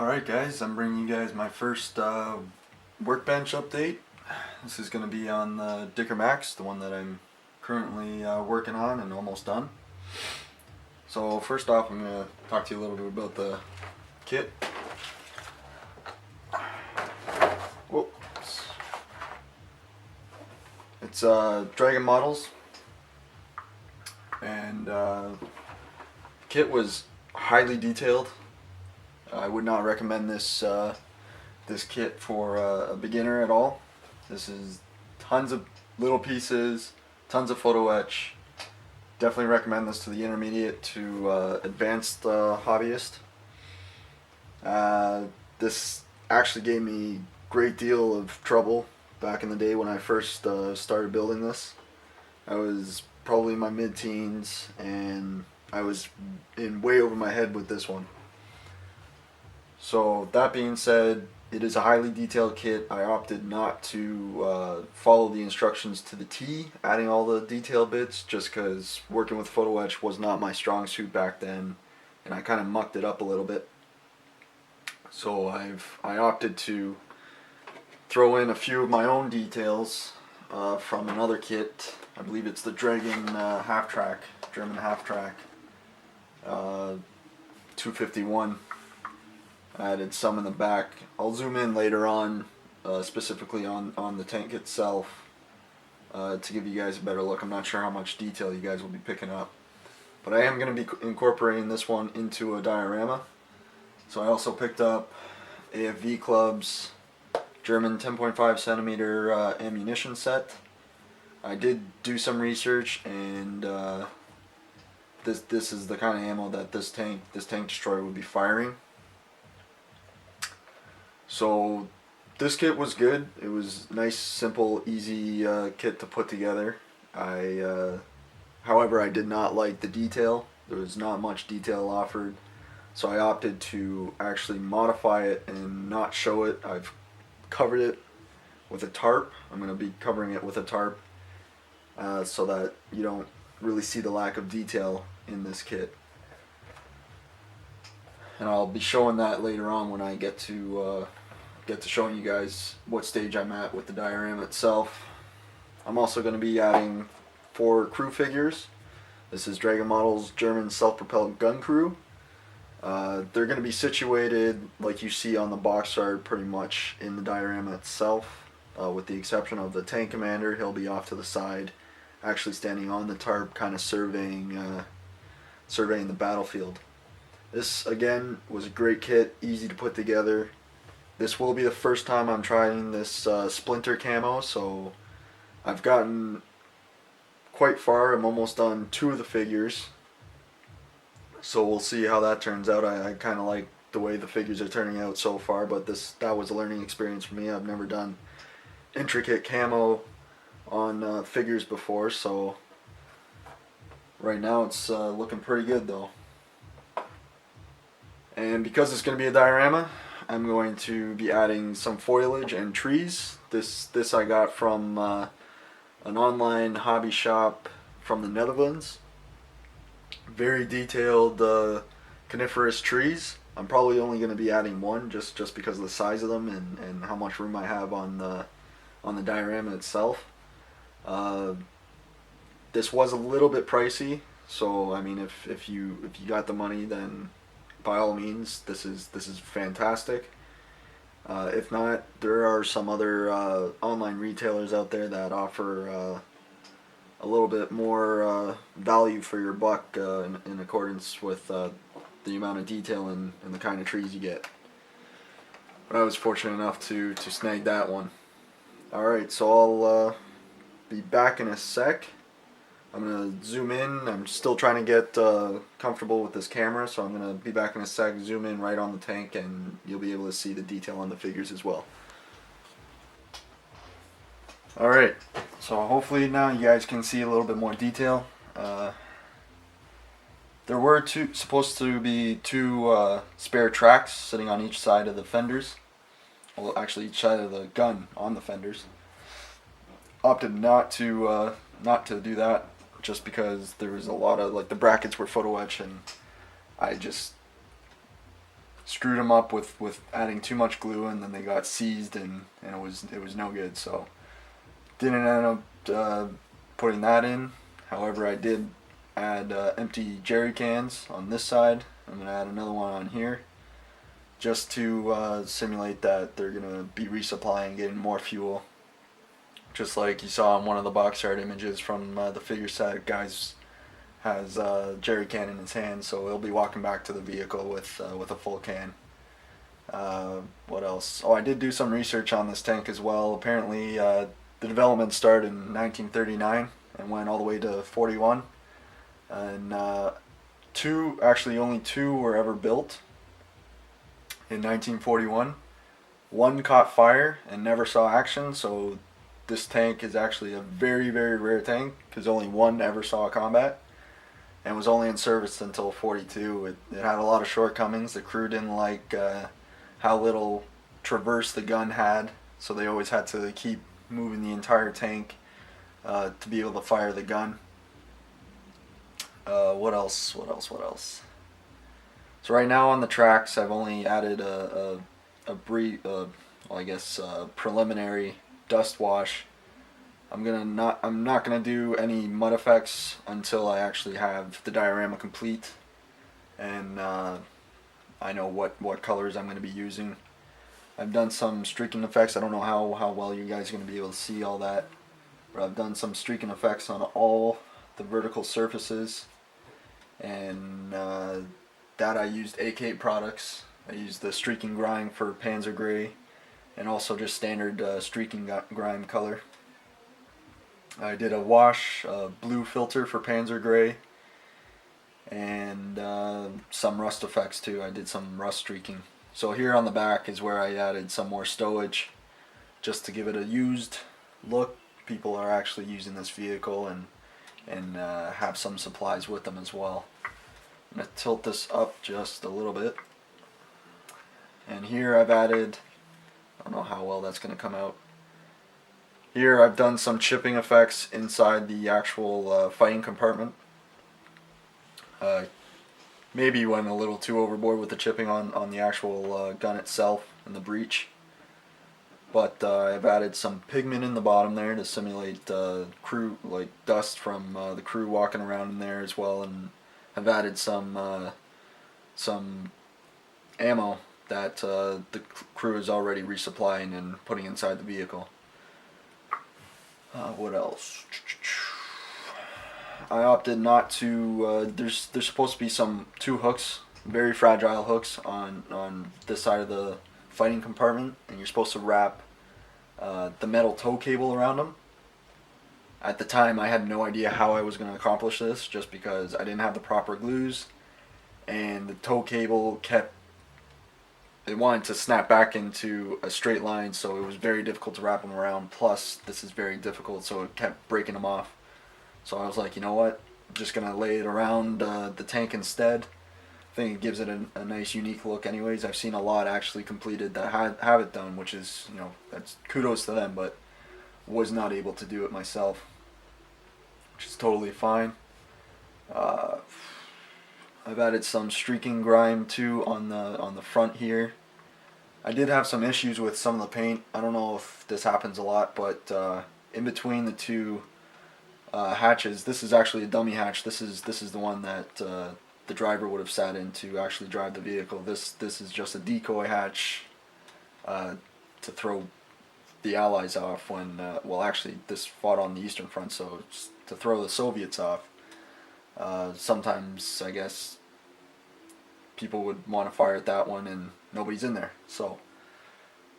Alright guys, I'm bringing you guys my first workbench update. This is going to be on the Dicker Max, the one that I'm currently working on and almost done. So first off, I'm going to talk to you a little bit about the kit. Whoops. It's Dragon models, and kit was highly detailed. I would not recommend this this kit for a beginner at all. This is tons of little pieces, tons of photo etch. Definitely recommend this to the intermediate to advanced hobbyist. This actually gave me a great deal of trouble back in the day when I first started building this. I was probably in my mid-teens and I was in way over my head with this one. So that being said, it is a highly detailed kit. I opted not to follow the instructions to the T, adding all the detail bits, just because working with photo etch was not my strong suit back then, and I kind of mucked it up a little bit. So I opted to throw in a few of my own details from another kit. I believe it's the Dragon half-track, German half-track, 251. I added some in the back. I'll zoom in later on, specifically on the tank itself, to give you guys a better look. I'm not sure how much detail you guys will be picking up, but I am going to be incorporating this one into a diorama. So I also picked up AFV Club's German 10.5 centimeter ammunition set. I did do some research, and this is the kind of ammo that this tank destroyer would be firing. So this kit was good. It was nice, simple, easy kit to put together. However, I did not like the detail. There was not much detail offered, so I opted to actually modify it and not show it. I've covered it with a tarp. I'm going to be covering it with a tarp so that you don't really see the lack of detail in this kit. And I'll be showing that later on when I get to showing you guys what stage I'm at with the diorama itself. I'm also going to be adding 4 crew figures. This is Dragon Models German self-propelled gun crew. They're going to be situated like you see on the box art, pretty much in the diorama itself, with the exception of the tank commander. He'll be off to the side, actually standing on the tarp, kind of surveying the battlefield. This again was a great kit, easy to put together. This will be the first time I'm trying this splinter camo, so I've gotten quite far. I'm almost done 2 of the figures, so we'll see how that turns out. I kind of like the way the figures are turning out so far, but that was a learning experience for me. I've never done intricate camo on figures before, so right now it's looking pretty good though. And because it's going to be a diorama, I'm going to be adding some foliage and trees. This I got from an online hobby shop from the Netherlands. Very detailed coniferous trees. I'm probably only going to be adding one just because of the size of them and how much room I have on the diorama itself. This was a little bit pricey, so I mean if you got the money, then by all means, this is fantastic. If not, there are some other online retailers out there that offer a little bit more value for your buck in accordance with the amount of detail and the kind of trees you get. But I was fortunate enough to snag that one. Alright, so I'll be back in a sec. I'm going to zoom in. I'm still trying to get comfortable with this camera, so I'm going to be back in a sec, zoom in right on the tank, and you'll be able to see the detail on the figures as well. Alright, so hopefully now you guys can see a little bit more detail. There were supposed to be 2 spare tracks sitting on each side of the fenders. Well, actually each side of the gun on the fenders. Opted not to do that, just because there was a lot of, like, the brackets were photo etch, and screwed them up with adding too much glue, and then they got seized, and it was no good. So didn't end up putting that in. However, I did add empty jerry cans on this side. I'm gonna add another one on here, just to simulate that they're gonna be resupplying, getting more fuel. Just like you saw in one of the box art images from the figure set, guys has a jerry can in his hand, so he'll be walking back to the vehicle with a full can. What else? Oh, I did do some research on this tank as well. Apparently, the development started in 1939 and went all the way to 41, and only two were ever built. In 1941, one caught fire and never saw action, so this tank is actually a very, very rare tank because only one ever saw combat, and was only in service until 42. It had a lot of shortcomings. The crew didn't like how little traverse the gun had, so they always had to keep moving the entire tank to be able to fire the gun. What else? So right now on the tracks, I've only added a brief, preliminary dust wash. I'm not gonna do any mud effects until I actually have the diorama complete, and I know what colors I'm gonna be using. I've done some streaking effects. I don't know how well you guys are gonna be able to see all that, but I've done some streaking effects on all the vertical surfaces, and that I used AK products. I used the streaking grime for Panzer Gray, and also just standard streaking grime color. I did a wash blue filter for Panzer Gray, and some rust effects too. I did some rust streaking. So here on the back is where I added some more stowage, just to give it a used look. People are actually using this vehicle and have some supplies with them as well. I'm going to tilt this up just a little bit. And here I've added, I don't know how well that's going to come out. Here I've done some chipping effects inside the actual fighting compartment. Maybe went a little too overboard with the chipping on the actual gun itself and the breech. But I've added some pigment in the bottom there to simulate crew, like dust from the crew walking around in there as well, and I've added some ammo that the crew is already resupplying and putting inside the vehicle. What else? I opted not to. There's supposed to be two hooks, very fragile hooks on this side of the fighting compartment, and you're supposed to wrap the metal tow cable around them. At the time, I had no idea how I was going to accomplish this, just because I didn't have the proper glues, and the tow cable it wanted to snap back into a straight line, so it was very difficult to wrap them around. Plus, this is very difficult, so it kept breaking them off. So I was like, you know what? I'm just going to lay it around the tank instead. I think it gives it a nice, unique look anyways. I've seen a lot actually completed that have it done, which is, that's kudos to them, but was not able to do it myself, which is totally fine. I've added some streaking grime too on the front here. I did have some issues with some of the paint. I don't know if this happens a lot, but in between the two hatches, this is actually a dummy hatch. This is the one that the driver would have sat in to actually drive the vehicle. This is just a decoy hatch to throw the Allies off when, actually this fought on the Eastern Front, so it's to throw the Soviets off. Sometimes, I guess, people would want to fire at that one and nobody's in there. So,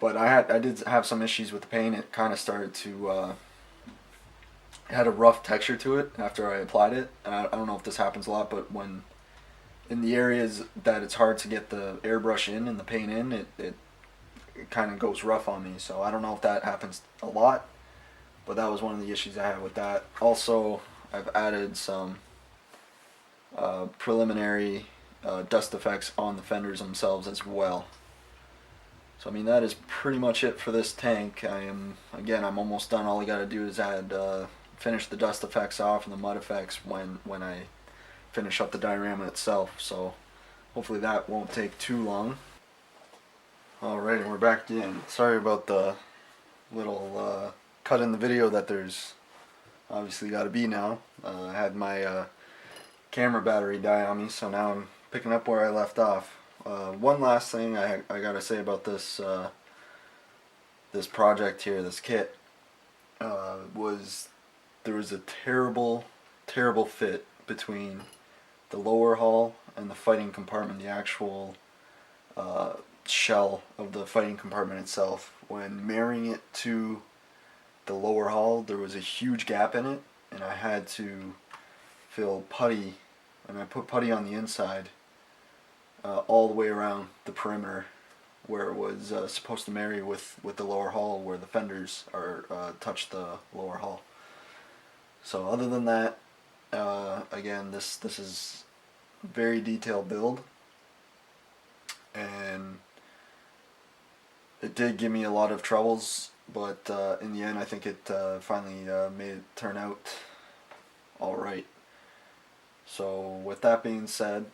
but I did have some issues with the paint. It kind of started to, it had a rough texture to it after I applied it. And I don't know if this happens a lot, but when in the areas that it's hard to get the airbrush in and the paint in, it kind of goes rough on me. So I don't know if that happens a lot, but that was one of the issues I had with that. Also, I've added some preliminary dust effects on the fenders themselves as well. So I mean, that is pretty much it for this tank. I'm almost done. All I got to do is finish the dust effects off and the mud effects when I finish up the diorama itself. So hopefully that won't take too long. Alright, and we're back again. Sorry about the little cut in the video that there's obviously got to be now. I had my camera battery die on me, so now I'm picking up where I left off. One last thing I gotta say about this this project here, this kit, was there was a terrible fit between the lower hull and the fighting compartment, the actual shell of the fighting compartment itself. When marrying it to the lower hull, there was a huge gap in it, and I had to fill putty, and I put putty on the inside all the way around the perimeter where it was supposed to marry with the lower hull, where the fenders are touch the lower hull. So other than that, again, this is a very detailed build, and it did give me a lot of troubles, but in the end I think it finally made it turn out alright. So with that being said,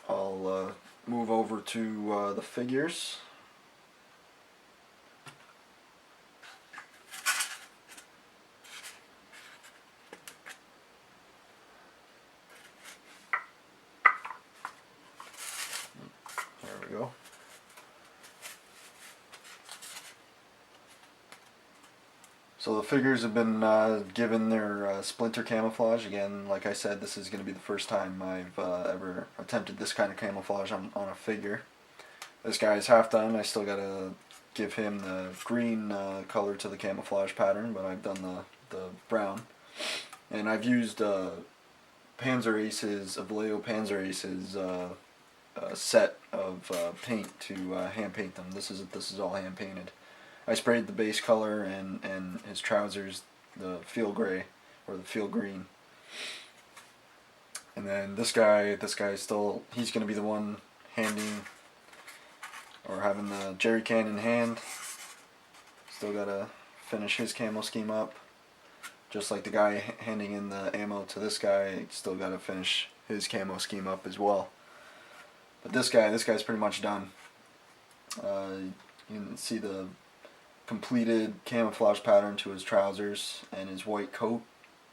I'll move over to the figures. There we go. So the figures have been given their splinter camouflage. Again, like I said, this is going to be the first time I've ever attempted this kind of camouflage on a figure. This guy is half done. I still got to give him the green color to the camouflage pattern, but I've done the brown. And I've used Panzer Ace's, Vallejo Panzer Ace's set of paint to hand paint them. This is all hand painted. I sprayed the base color and his trousers the field gray or the field green. And then this guy still, he's going to be the one handing or having the jerry can in hand. Still got to finish his camo scheme up. Just like the guy handing in the ammo to this guy, still got to finish his camo scheme up as well. But this guy's pretty much done. You can see the completed camouflage pattern to his trousers and his white coat.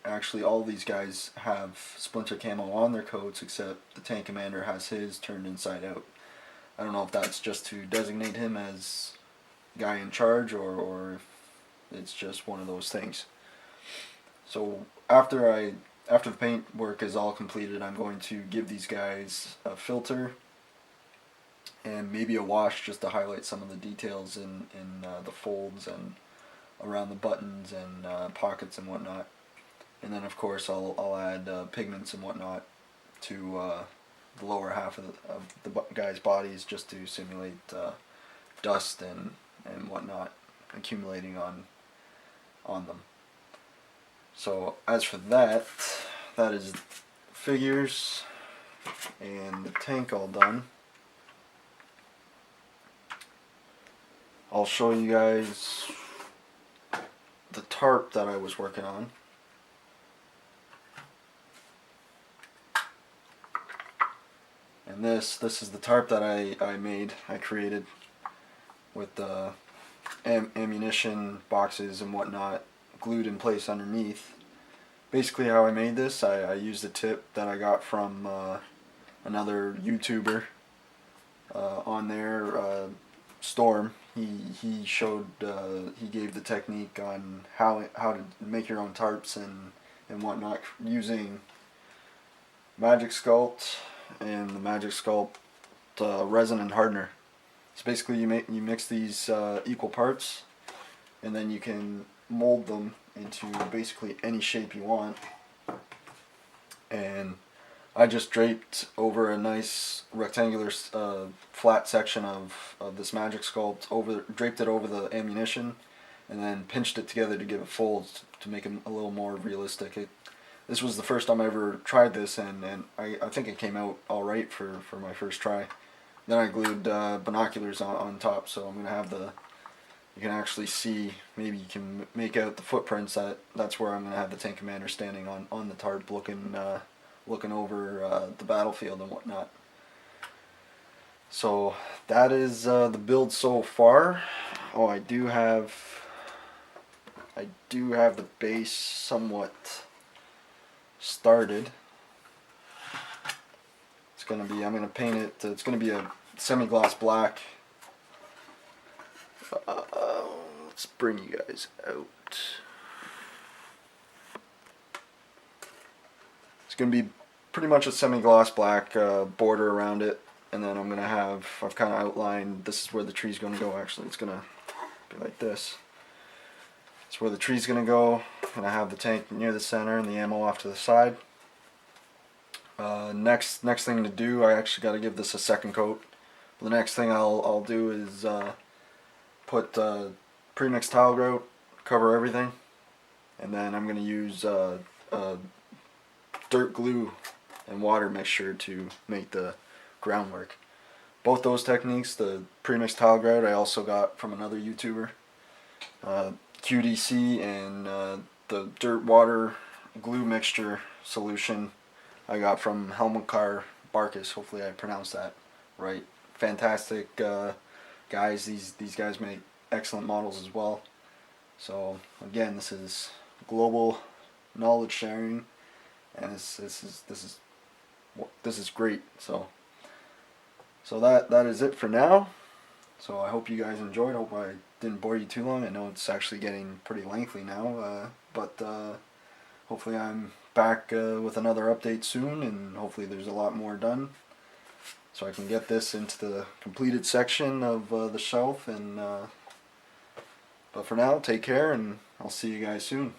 Actually, all these guys have splinter camo on their coats, except the tank commander has his turned inside out. I don't know if that's just to designate him as guy in charge, or if it's just one of those things. So after the paint work is all completed, I'm going to give these guys a filter and maybe a wash just to highlight some of the details in the folds and around the buttons and pockets and whatnot. And then of course I'll add pigments and whatnot to the lower half of the guys' bodies, just to simulate dust and whatnot accumulating on them. So as for that is figures and the tank all done. I'll show you guys the tarp that I was working on. And this is the tarp that I created with the ammunition boxes and whatnot glued in place underneath. Basically how I made this, I used a tip that I got from another YouTuber on there, Storm. He showed, he gave the technique on how to make your own tarps and whatnot using Magic Sculpt and the Magic Sculpt resin and hardener. So basically you mix these equal parts, and then you can mold them into basically any shape you want. And I just draped over a nice rectangular flat section of this Magic Sculpt, draped it over the ammunition, and then pinched it together to give it folds to make it a little more realistic. This was the first time I ever tried this, and I think it came out alright for my first try. Then I glued binoculars on top, so I'm going to have you can actually see, maybe you can make out the footprints. That's where I'm going to have the tank commander standing on the tarp looking over the battlefield and whatnot. So that is the build so far. Oh, I do have the base somewhat started. It's gonna be, I'm gonna paint it, it's gonna be a semi-gloss black. Let's bring you guys out. It's gonna be pretty much a semi-gloss black border around it, and then I'm gonna have, I've kind of outlined, this is where the tree's gonna go. Actually, it's gonna be like this. It's where the tree's gonna go, and I have the tank near the center and the ammo off to the side. Next thing to do, I actually got to give this a second coat. The next thing I'll do is put pre-mixed tile grout, cover everything, and then I'm gonna use dirt glue and water mixture to make the groundwork. Both those techniques, the pre-mixed tile grout I also got from another YouTuber, QDC, and the dirt water glue mixture solution I got from Helmukar Barkus. Hopefully I pronounced that right. Fantastic guys. These guys make excellent models as well. So again, this is global knowledge sharing, and this is great. So that is it for now. So I hope you guys enjoyed. I hope I didn't bore you too long. I know it's actually getting pretty lengthy now, but hopefully I'm back with another update soon, and hopefully there's a lot more done, so I can get this into the completed section of the shelf. And but for now, take care, and I'll see you guys soon.